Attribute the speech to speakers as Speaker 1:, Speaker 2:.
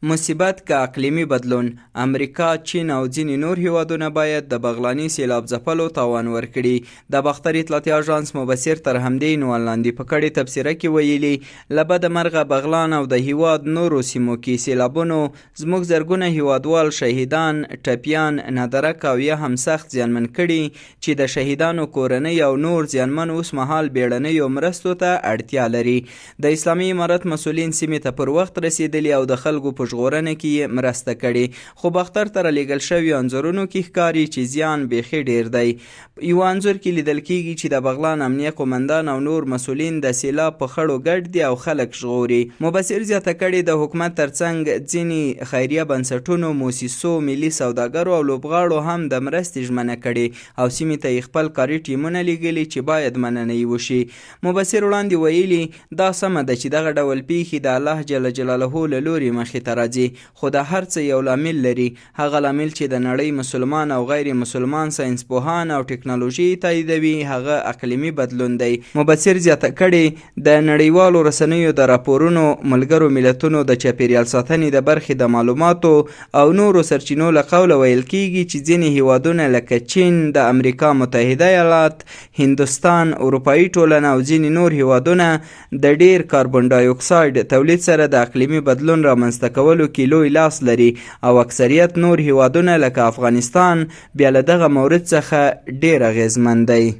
Speaker 1: مصیبت که اقلیمي بدلون، امریکا، چین او ځینې نور هیوادونه باید د بغلاني سیلاب ځپلو تاوان ورکړي. د باختر اطلاعاتي اژانس مبصر تر همدې عنوان لاندې په کړې تبصره کې ویلي، له بده مرغه بغلان او د هیواد نورو سیمو کې سیلابونو زموږ زرګونه هیوادوال شهیدان، ټپیان، نادرک او یا هم سخت زیانمن کړي چې د شهیدانو کورنۍ او نور زیانمن اوس مهال بیړنیو مرستو ته اړتیا لري. د اسلامي امارت مسؤلین سیمې ته پر وخت رسیدلي او د خلکو په ژغورنه کې مرسته کړې، خو باختر ته رالیږل شوي انځورونو کې ښکاري چې زیان بیخي ډیر دی. یو انځور کې لیدل کیږي چې د بغلان امنیه قومندان او نور مسؤلین د سیلاب په خړو ګډ دي او خلک ژغوري. مبصر زیاته کړې د حکومت ترڅنګ ځینې خیریه بنسټونو، موسسو، ملي سوداګرو او لوبغاړو هم د مرستې ژمنه کړې او سیمې ته یې خپل کاري ټیمونه لیږلي چې باید مننه یې وشي. مبصر وړاندې ویلي، دا سمه ده چې دغه ډول پیښې د الله جل جلاله له لوري مخې ته راځي، خو د هر څه یو لامل لري، هغه لامل چې د نړۍ مسلمان او غیر مسلمان ساینسپوهان او ټکنالوژي تاییدوي هغه اقلیمي بدلون دی. مبصر زیاته کړې، د نړیوالو رسنیو د راپورونو، ملګرو ملتونو د چاپیریال ساتنې د برخې د معلوماتو او نورو سرچینو له قوله ویل کیږي چې ځینې هیوادونه لکه چین، د امریکا متحده ایالات، هندوستان، اروپایي ټولنه او ځینې نور هیوادونه د ډیر کاربن ډای اکساید تولید سره د اقلیمي بدلون رامنځته کولو کې لوی لاس لري او اکثریت نور هیوادونه لکه افغانستان بیا له دغه مورد څخه ډیر اغیزمن دی.